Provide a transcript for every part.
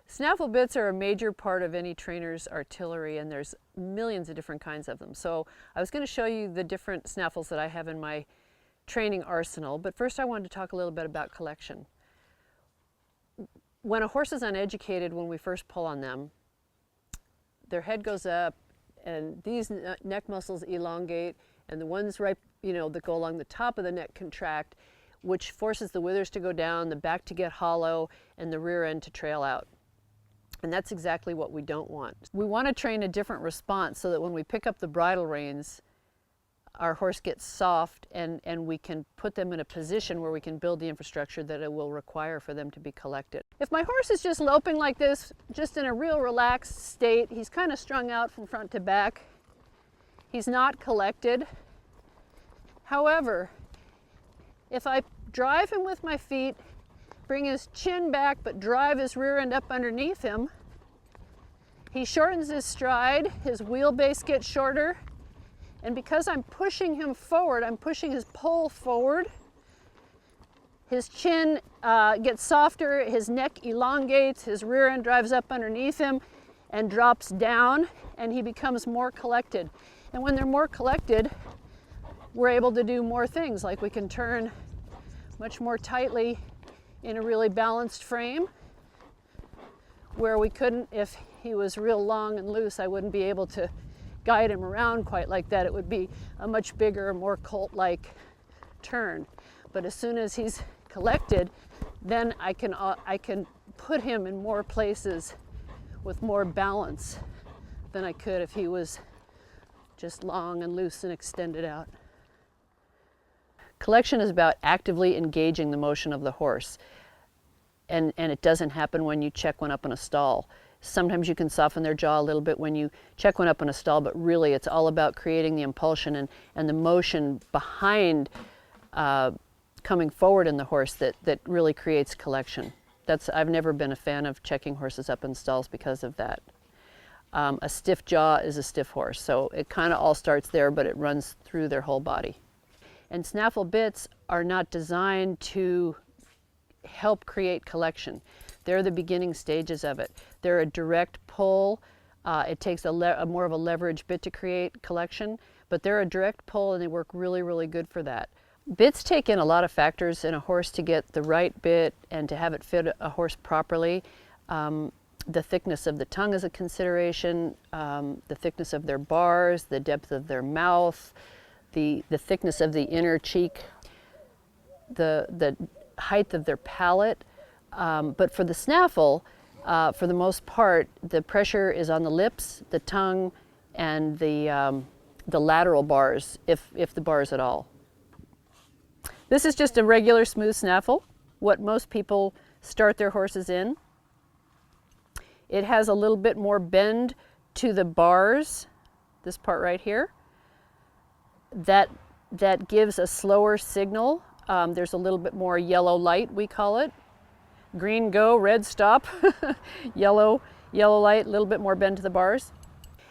Snaffle bits are a major part of any trainer's artillery, and there's millions of different kinds of them. So I was going to show you the different snaffles that I have in my training arsenal, but first I wanted to talk a little bit about collection. When a horse is uneducated, when we first pull on them, their head goes up and these neck muscles elongate, and the ones right, that go along the top of the neck contract, which forces the withers to go down, the back to get hollow, and the rear end to trail out. And that's exactly what we don't want. We want to train a different response so that when we pick up the bridle reins, our horse gets soft and we can put them in a position where we can build the infrastructure that it will require for them to be collected. If my horse is just loping like this, just in a real relaxed state, he's kind of strung out from front to back, he's not collected. However, if I drive him with my feet, bring his chin back but drive his rear end up underneath him, he shortens his stride, his wheelbase gets shorter, and because I'm pushing him forward, I'm pushing his poll forward, his chin gets softer, his neck elongates, his rear end drives up underneath him and drops down, and he becomes more collected. And when they're more collected, we're able to do more things, like we can turn much more tightly in a really balanced frame, where we couldn't, if he was real long and loose, I wouldn't be able to guide him around quite like that. It would be a much bigger, more colt-like turn. But as soon as he's collected, then I can put him in more places with more balance than I could if he was just long and loose and extended out. Collection is about actively engaging the motion of the horse, and it doesn't happen when you check one up in a stall. Sometimes you can soften their jaw a little bit when you check one up in a stall, but really it's all about creating the impulsion and the motion behind coming forward in the horse that really creates collection. I've never been a fan of checking horses up in stalls because of that. A stiff jaw is a stiff horse, so it kind of all starts there, but it runs through their whole body. And snaffle bits are not designed to help create collection. They're the beginning stages of it. They're a direct pull. It takes a more of a leverage bit to create collection, but they're a direct pull and they work really, really good for that. Bits take in a lot of factors in a horse to get the right bit and to have it fit a horse properly. The thickness of the tongue is a consideration, the thickness of their bars, the depth of their mouth, the thickness of the inner cheek, the height of their palate. But for the snaffle, for the most part, the pressure is on the lips, the tongue, and the lateral bars, if the bars at all. This is just a regular smooth snaffle, what most people start their horses in. It has a little bit more bend to the bars, this part right here. That gives a slower signal. There's a little bit more yellow light, we call it. Green go, red stop, yellow light, a little bit more bend to the bars.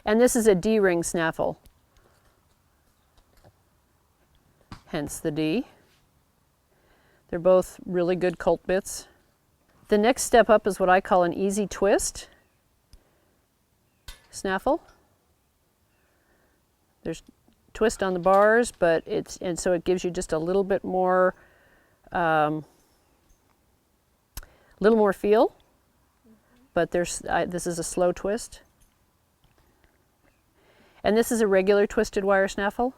And this is a D-ring snaffle, hence the D. They're both really good colt bits. The next step up is what I call an easy twist snaffle. There's twist on the bars, but so it gives you just a little bit more feel, but this is a slow twist. And this is a regular twisted wire snaffle.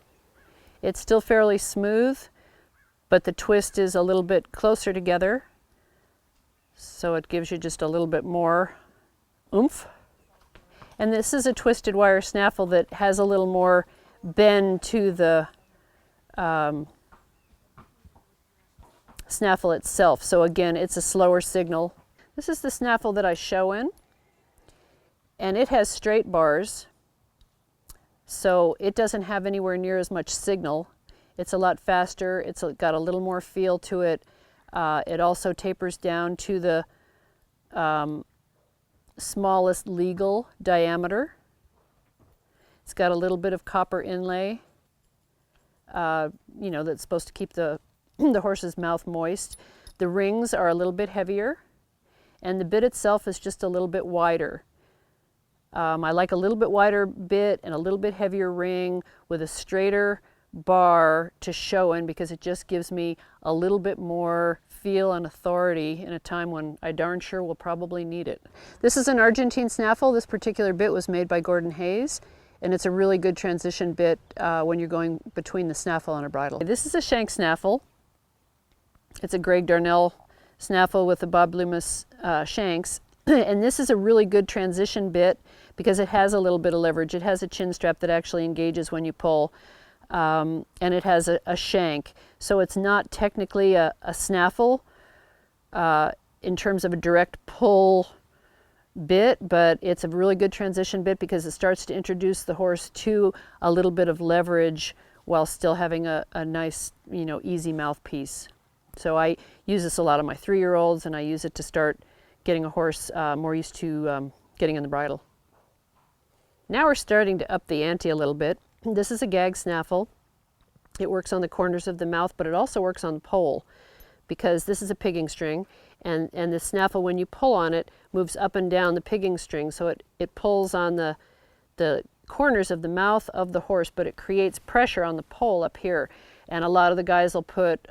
It's still fairly smooth, but the twist is a little bit closer together, so it gives you just a little bit more oomph. And this is a twisted wire snaffle that has a little more bend to the snaffle itself. So again, it's a slower signal. This is the snaffle that I show in, and it has straight bars, so it doesn't have anywhere near as much signal. It's a lot faster. It's got a little more feel to it. It also tapers down to the smallest legal diameter. It's got a little bit of copper inlay, that's supposed to keep the horse's mouth moist. The rings are a little bit heavier, and the bit itself is just a little bit wider. I like a little bit wider bit and a little bit heavier ring with a straighter bar to show in, because it just gives me a little bit more feel and authority in a time when I darn sure will probably need it. This is an Argentine snaffle. This particular bit was made by Gordon Hayes, and it's a really good transition bit when you're going between the snaffle and a bridle. This is a shank snaffle. It's a Greg Darnell snaffle with the Bob Loomis shanks, and this is a really good transition bit because it has a little bit of leverage. It has a chin strap that actually engages when you pull. And it has a shank, so it's not technically a snaffle in terms of a direct pull bit, but it's a really good transition bit because it starts to introduce the horse to a little bit of leverage while still having a nice, easy mouthpiece. So I use this a lot on my 3-year-olds, and I use it to start getting a horse more used to getting in the bridle. Now we're starting to up the ante a little bit. This is a gag snaffle. It works on the corners of the mouth, but it also works on the pole, because this is a pigging string, and the snaffle, when you pull on it, moves up and down the pigging string, so it pulls on the corners of the mouth of the horse, but it creates pressure on the pole up here. And a lot of the guys will put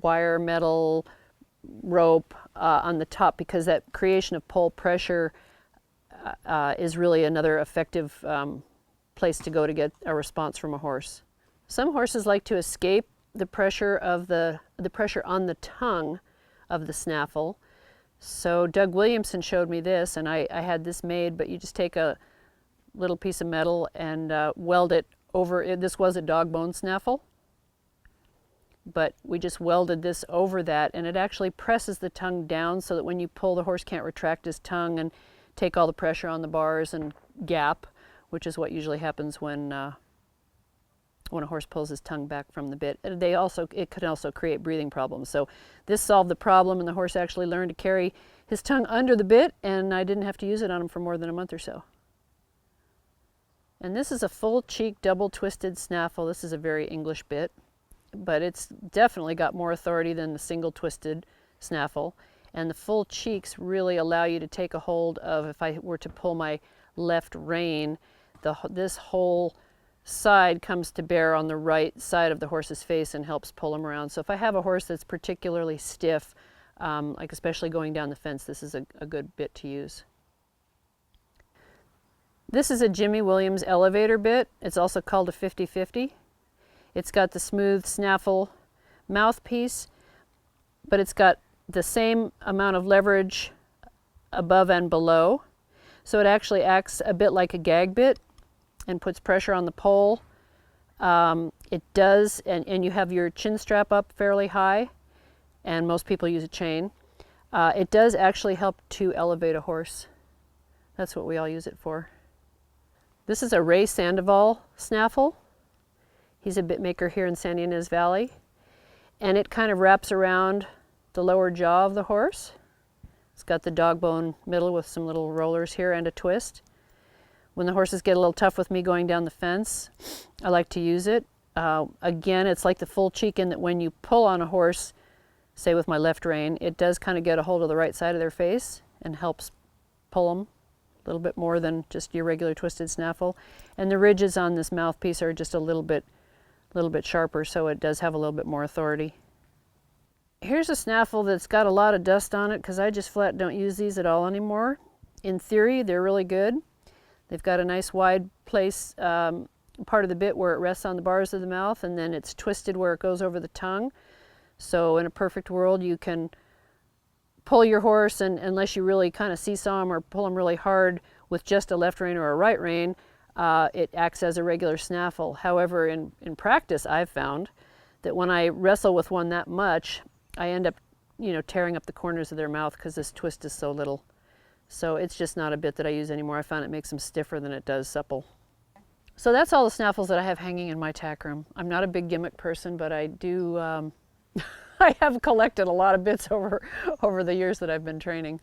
wire, metal, rope on the top, because that creation of pole pressure is really another effective place to go to get a response from a horse. Some horses like to escape the pressure of the pressure on the tongue of the snaffle. So Doug Williamson showed me this, and I had this made, but you just take a little piece of metal and weld it over it. This was a dog bone snaffle, but we just welded this over that, and it actually presses the tongue down so that when you pull, the horse can't retract his tongue and take all the pressure on the bars and gap, which is what usually happens when a horse pulls his tongue back from the bit. It can also create breathing problems. So this solved the problem, and the horse actually learned to carry his tongue under the bit, and I didn't have to use it on him for more than a month or so. And this is a full cheek double twisted snaffle. This is a very English bit, but it's definitely got more authority than the single twisted snaffle. And the full cheeks really allow you to take a hold of, if I were to pull my left rein, this whole side comes to bear on the right side of the horse's face and helps pull him around. So if I have a horse that's particularly stiff, like especially going down the fence, this is a good bit to use. This is a Jimmy Williams elevator bit. It's also called a 50-50. It's got the smooth snaffle mouthpiece, but it's got the same amount of leverage above and below. So it actually acts a bit like a gag bit and puts pressure on the pole. It does, and you have your chin strap up fairly high, and most people use a chain. It does actually help to elevate a horse. That's what we all use it for. This is a Ray Sandoval snaffle. He's a bit maker here in Santa Ynez Valley, and it kind of wraps around the lower jaw of the horse. It's got the dog bone middle with some little rollers here and a twist. When the horses get a little tough with me going down the fence, I like to use it. Again, it's like the full cheek in that when you pull on a horse, say with my left rein, it does kind of get a hold of the right side of their face and helps pull them a little bit more than just your regular twisted snaffle. And the ridges on this mouthpiece are just a little bit sharper, so it does have a little bit more authority. Here's a snaffle that's got a lot of dust on it because I just flat don't use these at all anymore. In theory, they're really good. They've got a nice wide place, part of the bit where it rests on the bars of the mouth, and then it's twisted where it goes over the tongue. So in a perfect world, you can pull your horse, and unless you really kind of seesaw him or pull him really hard with just a left rein or a right rein, it acts as a regular snaffle. However, in practice, I've found that when I wrestle with one that much, I end up, tearing up the corners of their mouth because this twist is so little. So it's just not a bit that I use anymore. I found it makes them stiffer than it does supple. So that's all the snaffles that I have hanging in my tack room. I'm not a big gimmick person, but I do, I have collected a lot of bits over the years that I've been training.